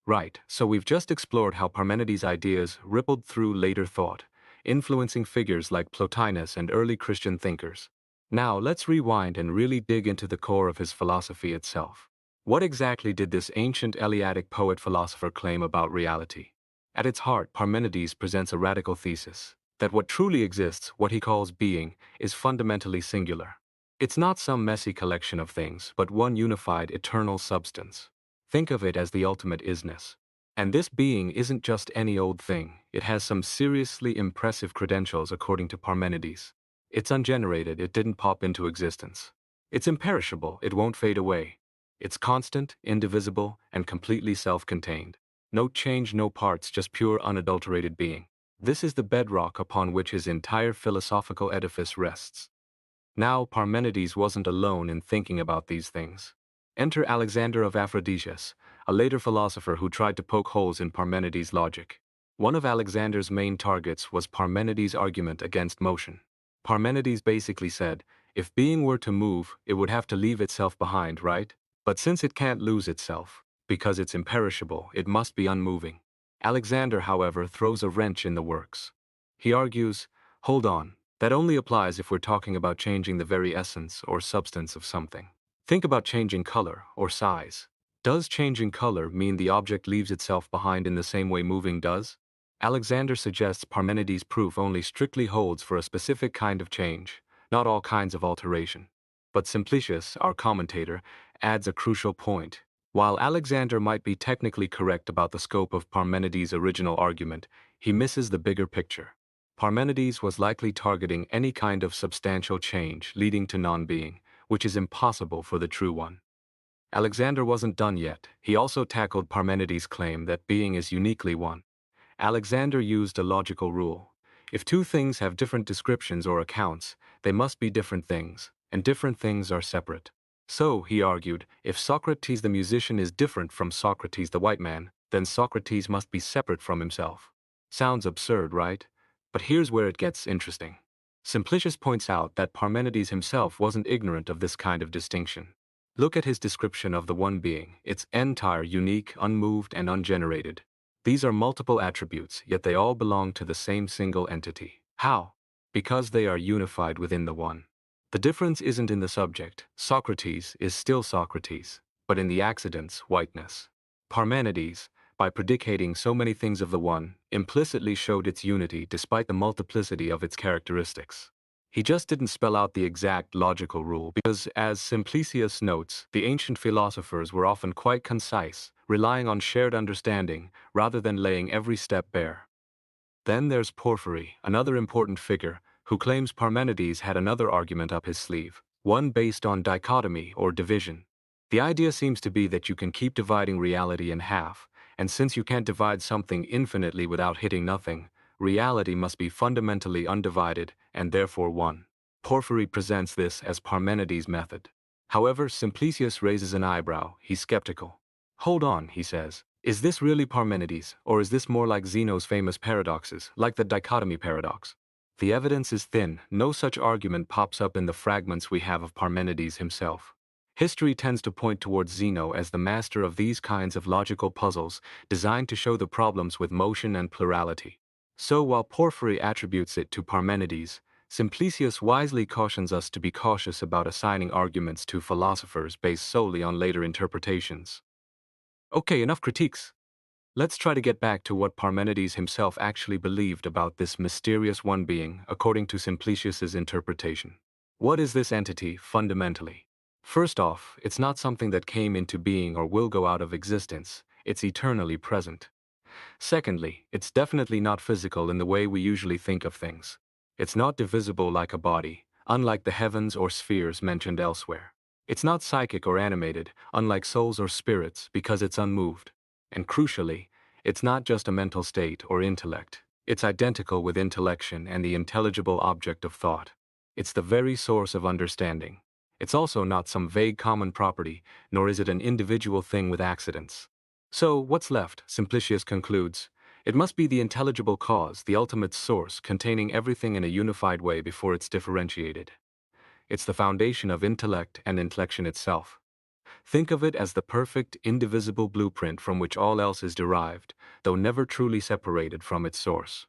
Right, so we've just explored how Parmenides' ideas rippled through later thought, influencing figures like Plotinus and early Christian thinkers. Now, let's rewind and really dig into the core of his philosophy itself. What exactly did this ancient Eleatic poet-philosopher claim about reality? At its heart, Parmenides presents a radical thesis that what truly exists, what he calls being, is fundamentally singular. It's not some messy collection of things, but one unified, eternal substance. Think of it as the ultimate isness. And this being isn't just any old thing, it has some seriously impressive credentials according to Parmenides. It's ungenerated, it didn't pop into existence. It's imperishable, it won't fade away. It's constant, indivisible, and completely self-contained. No change, no parts, just pure unadulterated being. This is the bedrock upon which his entire philosophical edifice rests. Now, Parmenides wasn't alone in thinking about these things. Enter Alexander of Aphrodisias, a later philosopher who tried to poke holes in Parmenides' logic. One of Alexander's main targets was Parmenides' argument against motion. Parmenides basically said, if being were to move, it would have to leave itself behind, right? But since it can't lose itself, because it's imperishable, it must be unmoving. Alexander, however, throws a wrench in the works. He argues, hold on, that only applies if we're talking about changing the very essence or substance of something. Think about changing color or size. Does changing color mean the object leaves itself behind in the same way moving does? Alexander suggests Parmenides' proof only strictly holds for a specific kind of change, not all kinds of alteration. But Simplicius, our commentator, adds a crucial point. While Alexander might be technically correct about the scope of Parmenides' original argument, he misses the bigger picture. Parmenides was likely targeting any kind of substantial change leading to non-being, which is impossible for the true one. Alexander wasn't done yet. He also tackled Parmenides' claim that being is uniquely one. Alexander used a logical rule. If two things have different descriptions or accounts, they must be different things, and different things are separate. So, he argued, if Socrates the musician is different from Socrates the white man, then Socrates must be separate from himself. Sounds absurd, right? But here's where it gets interesting. Simplicius points out that Parmenides himself wasn't ignorant of this kind of distinction. Look at his description of the one being. It's entire, unique, unmoved, and ungenerated. These are multiple attributes, yet they all belong to the same single entity. How? Because they are unified within the one. The difference isn't in the subject. Socrates is still Socrates, but in the accident's whiteness. Parmenides, by predicating so many things of the one, implicitly showed its unity despite the multiplicity of its characteristics. He just didn't spell out the exact logical rule because, as Simplicius notes, the ancient philosophers were often quite concise, relying on shared understanding rather than laying every step bare. Then there's Porphyry, another important figure, who claims Parmenides had another argument up his sleeve, one based on dichotomy or division. The idea seems to be that you can keep dividing reality in half, and since you can't divide something infinitely without hitting nothing, reality must be fundamentally undivided and therefore one. Porphyry presents this as Parmenides' method. However, Simplicius raises an eyebrow. He's skeptical. Hold on, he says. Is this really Parmenides, or is this more like Zeno's famous paradoxes, like the dichotomy paradox? The evidence is thin. No such argument pops up in the fragments we have of Parmenides himself. History tends to point towards Zeno as the master of these kinds of logical puzzles designed to show the problems with motion and plurality. So while Porphyry attributes it to Parmenides, Simplicius wisely cautions us to be cautious about assigning arguments to philosophers based solely on later interpretations. Okay, enough critiques. Let's try to get back to what Parmenides himself actually believed about this mysterious one being, according to Simplicius's interpretation. What is this entity, fundamentally? First off, it's not something that came into being or will go out of existence. It's eternally present. Secondly, it's definitely not physical in the way we usually think of things. It's not divisible like a body, unlike the heavens or spheres mentioned elsewhere. It's not psychic or animated, unlike souls or spirits, because it's unmoved. And crucially, it's not just a mental state or intellect. It's identical with intellection and the intelligible object of thought. It's the very source of understanding. It's also not some vague common property, nor is it an individual thing with accidents. So, what's left? Simplicius concludes. It must be the intelligible cause, the ultimate source, containing everything in a unified way before it's differentiated. It's the foundation of intellect and intellection itself. Think of it as the perfect, indivisible blueprint from which all else is derived, though never truly separated from its source.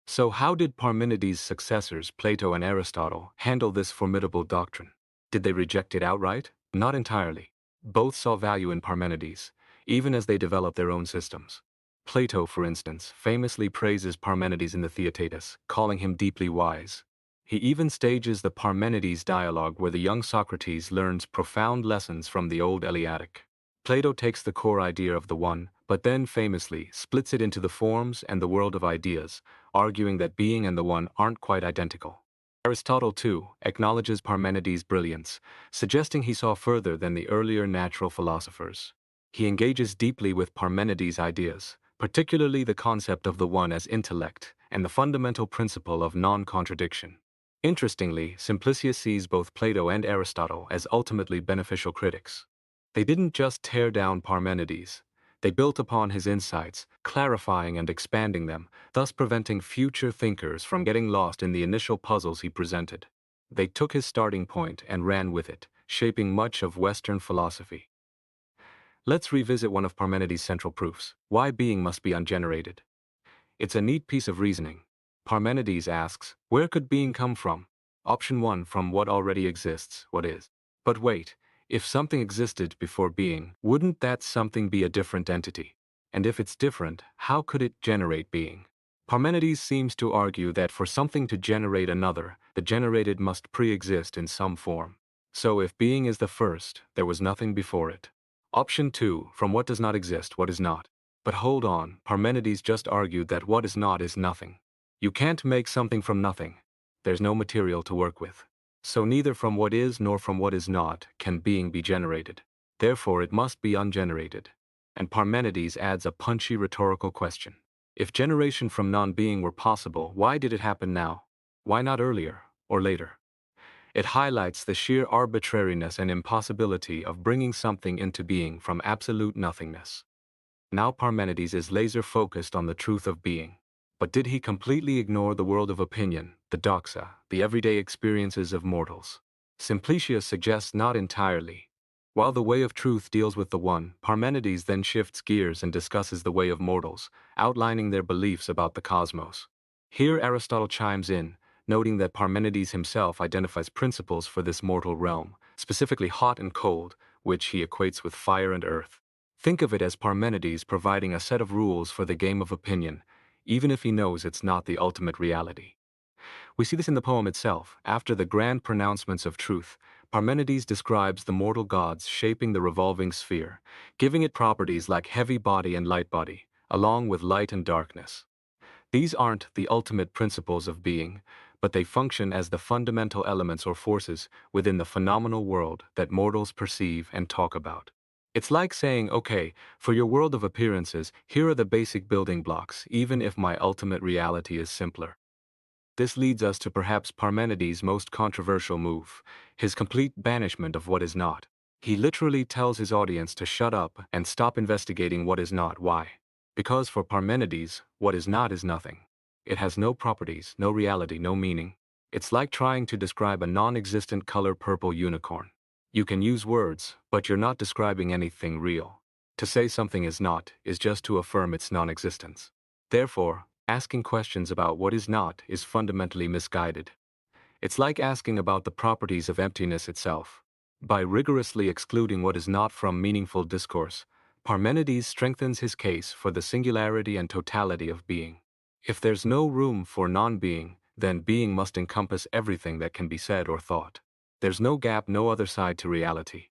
So how did Parmenides' successors, Plato and Aristotle, handle this formidable doctrine? Did they reject it outright? Not entirely. Both saw value in Parmenides, even as they developed their own systems. Plato, for instance, famously praises Parmenides in the Theaetetus, calling him deeply wise. He even stages the Parmenides dialogue where the young Socrates learns profound lessons from the old Eleatic. Plato takes the core idea of the one, but then famously splits it into the forms and the world of ideas, arguing that being and the one aren't quite identical. Aristotle, too, acknowledges Parmenides' brilliance, suggesting he saw further than the earlier natural philosophers. He engages deeply with Parmenides' ideas, particularly the concept of the one as intellect and the fundamental principle of non-contradiction. Interestingly, Simplicius sees both Plato and Aristotle as ultimately beneficial critics. They didn't just tear down Parmenides. They built upon his insights, clarifying and expanding them, thus preventing future thinkers from getting lost in the initial puzzles he presented. They took his starting point and ran with it, shaping much of Western philosophy. Let's revisit one of Parmenides' central proofs: why being must be ungenerated. It's a neat piece of reasoning. Parmenides asks, where could being come from? Option 1, from what already exists, what is. But wait, if something existed before being, wouldn't that something be a different entity? And if it's different, how could it generate being? Parmenides seems to argue that for something to generate another, the generated must pre-exist in some form. So if being is the first, there was nothing before it. Option 2, from what does not exist, what is not. But hold on, Parmenides just argued that what is not is nothing. You can't make something from nothing. There's no material to work with. So neither from what is nor from what is not can being be generated. Therefore it must be ungenerated. And Parmenides adds a punchy rhetorical question. If generation from non-being were possible, why did it happen now? Why not earlier, or later? It highlights the sheer arbitrariness and impossibility of bringing something into being from absolute nothingness. Now Parmenides is laser-focused on the truth of being. But did he completely ignore the world of opinion, the doxa, the everyday experiences of mortals? Simplicius suggests not entirely. While the way of truth deals with the one, Parmenides then shifts gears and discusses the way of mortals, outlining their beliefs about the cosmos. Here Aristotle chimes in, noting that Parmenides himself identifies principles for this mortal realm, specifically hot and cold, which he equates with fire and earth. Think of it as Parmenides providing a set of rules for the game of opinion, even if he knows it's not the ultimate reality. We see this in the poem itself. After the grand pronouncements of truth, Parmenides describes the mortal gods shaping the revolving sphere, giving it properties like heavy body and light body, along with light and darkness. These aren't the ultimate principles of being, but they function as the fundamental elements or forces within the phenomenal world that mortals perceive and talk about. It's like saying, okay, for your world of appearances, here are the basic building blocks, even if my ultimate reality is simpler. This leads us to perhaps Parmenides' most controversial move, his complete banishment of what is not. He literally tells his audience to shut up and stop investigating what is not. Why? Because for Parmenides, what is not is nothing. It has no properties, no reality, no meaning. It's like trying to describe a non-existent color purple unicorn. You can use words, but you're not describing anything real. To say something is not is just to affirm its non-existence. Therefore, asking questions about what is not is fundamentally misguided. It's like asking about the properties of emptiness itself. By rigorously excluding what is not from meaningful discourse, Parmenides strengthens his case for the singularity and totality of being. If there's no room for non-being, then being must encompass everything that can be said or thought. There's no gap, no other side to reality.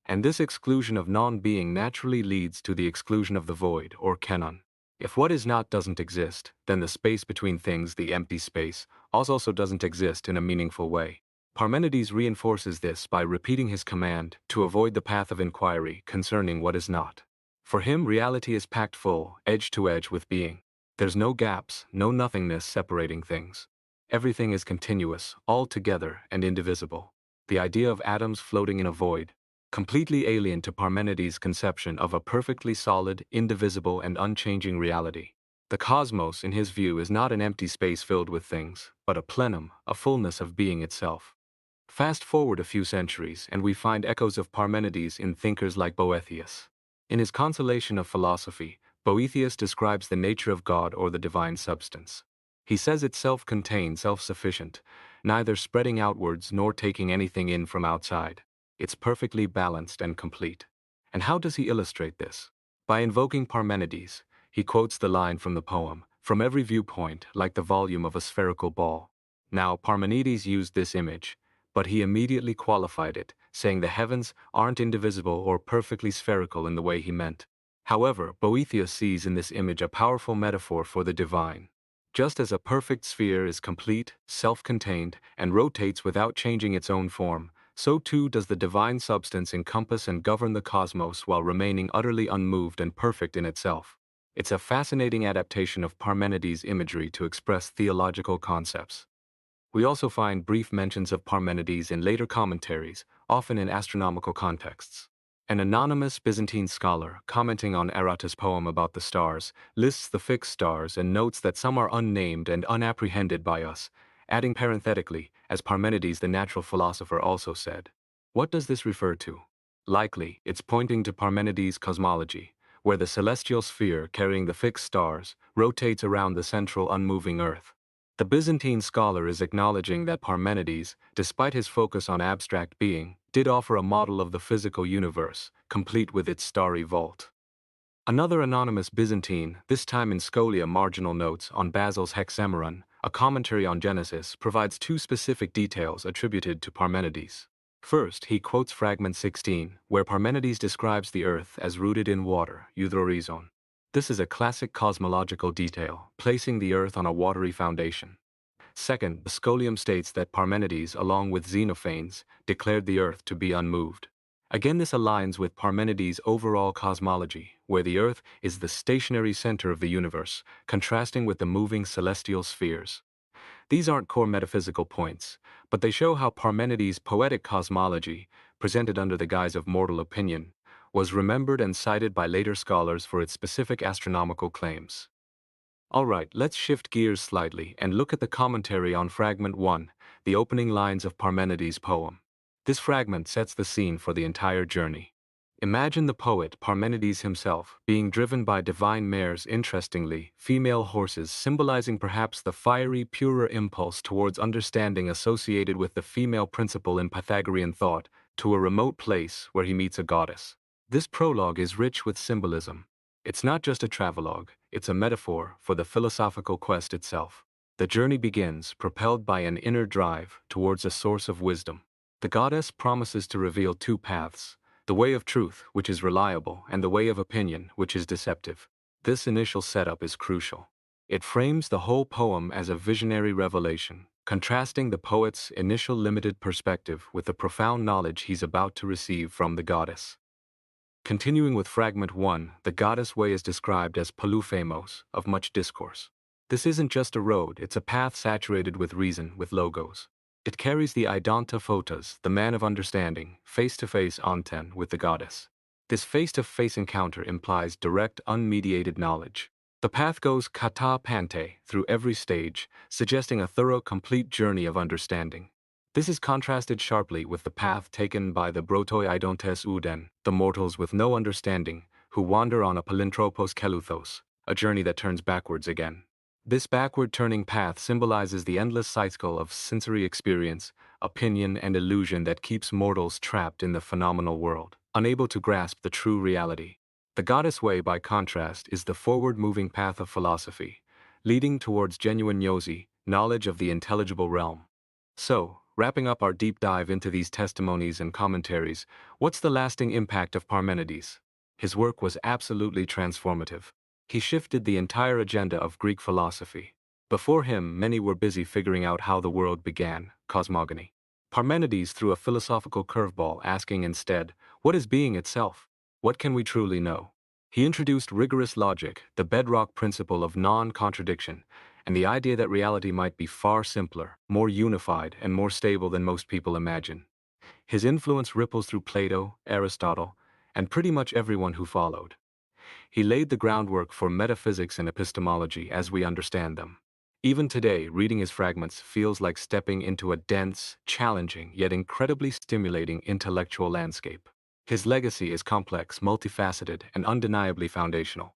And this exclusion of non-being naturally leads to the exclusion of the void, or kenon. If what is not doesn't exist, then the space between things, the empty space, also doesn't exist in a meaningful way. Parmenides reinforces this by repeating his command to avoid the path of inquiry concerning what is not. For him, reality is packed full, edge to edge with being. There's no gaps, no nothingness separating things. Everything is continuous, all together and indivisible. The idea of atoms floating in a void, completely alien to Parmenides' conception of a perfectly solid, indivisible, and unchanging reality. The cosmos, in his view, is not an empty space filled with things, but a plenum, a fullness of being itself. Fast forward a few centuries, and we find echoes of Parmenides in thinkers like Boethius. In his Consolation of Philosophy, Boethius describes the nature of God or the divine substance. He says it's self-contained, self-sufficient, neither spreading outwards nor taking anything in from outside. It's perfectly balanced and complete. And how does he illustrate this? By invoking Parmenides. He quotes the line from the poem, "From every viewpoint, like the volume of a spherical ball." Now, Parmenides used this image, but he immediately qualified it, saying the heavens aren't indivisible or perfectly spherical in the way he meant. However, Boethius sees in this image a powerful metaphor for the divine. Just as a perfect sphere is complete, self-contained, and rotates without changing its own form, so too does the divine substance encompass and govern the cosmos while remaining utterly unmoved and perfect in itself. It's a fascinating adaptation of Parmenides' imagery to express theological concepts. We also find brief mentions of Parmenides in later commentaries, often in astronomical contexts. An anonymous Byzantine scholar, commenting on Aratus' poem about the stars, lists the fixed stars and notes that some are unnamed and unapprehended by us, adding parenthetically, as Parmenides the natural philosopher also said. What does this refer to? Likely, it's pointing to Parmenides' cosmology, where the celestial sphere carrying the fixed stars rotates around the central unmoving earth. The Byzantine scholar is acknowledging that Parmenides, despite his focus on abstract being, did offer a model of the physical universe, complete with its starry vault. Another anonymous Byzantine, this time in Scholia Marginal Notes on Basil's Hexameron, a commentary on Genesis, provides two specific details attributed to Parmenides. First, he quotes Fragment 16, where Parmenides describes the earth as rooted in water, eudrorizon. This is a classic cosmological detail, placing the earth on a watery foundation. Second, the Scholium states that Parmenides, along with Xenophanes, declared the earth to be unmoved. Again, this aligns with Parmenides' overall cosmology, where the earth is the stationary center of the universe, contrasting with the moving celestial spheres. These aren't core metaphysical points, but they show how Parmenides' poetic cosmology, presented under the guise of mortal opinion, was remembered and cited by later scholars for its specific astronomical claims. Alright, let's shift gears slightly and look at the commentary on Fragment 1, the opening lines of Parmenides' poem. This fragment sets the scene for the entire journey. Imagine the poet, Parmenides himself, being driven by divine mares, interestingly, female horses, symbolizing perhaps the fiery, purer impulse towards understanding associated with the female principle in Pythagorean thought, to a remote place where he meets a goddess. This prologue is rich with symbolism. It's not just a travelogue, it's a metaphor for the philosophical quest itself. The journey begins, propelled by an inner drive towards a source of wisdom. The goddess promises to reveal two paths: the way of truth, which is reliable, and the way of opinion, which is deceptive. This initial setup is crucial. It frames the whole poem as a visionary revelation, contrasting the poet's initial limited perspective with the profound knowledge he's about to receive from the goddess. Continuing with Fragment 1, the goddess way is described as Polyphemos, of much discourse. This isn't just a road, it's a path saturated with reason, with logos. It carries the Idonta Photas, the man of understanding, face-to-face onten with the goddess. This face-to-face encounter implies direct, unmediated knowledge. The path goes kata pante through every stage, suggesting a thorough, complete journey of understanding. This is contrasted sharply with the path taken by the brotoi idontes uden, the mortals with no understanding, who wander on a palintropos keluthos, a journey that turns backwards again. This backward-turning path symbolizes the endless cycle of sensory experience, opinion, and illusion that keeps mortals trapped in the phenomenal world, unable to grasp the true reality. The goddess way, by contrast, is the forward-moving path of philosophy, leading towards genuine gnosi, knowledge of the intelligible realm. So, wrapping up our deep dive into these testimonies and commentaries, what's the lasting impact of Parmenides? His work was absolutely transformative. He shifted the entire agenda of Greek philosophy. Before him, many were busy figuring out how the world began, cosmogony. Parmenides threw a philosophical curveball, asking instead, what is being itself? What can we truly know? He introduced rigorous logic, the bedrock principle of non-contradiction, and the idea that reality might be far simpler, more unified, and more stable than most people imagine. His influence ripples through Plato, Aristotle, and pretty much everyone who followed. He laid the groundwork for metaphysics and epistemology as we understand them. Even today, reading his fragments feels like stepping into a dense, challenging, yet incredibly stimulating intellectual landscape. His legacy is complex, multifaceted, and undeniably foundational.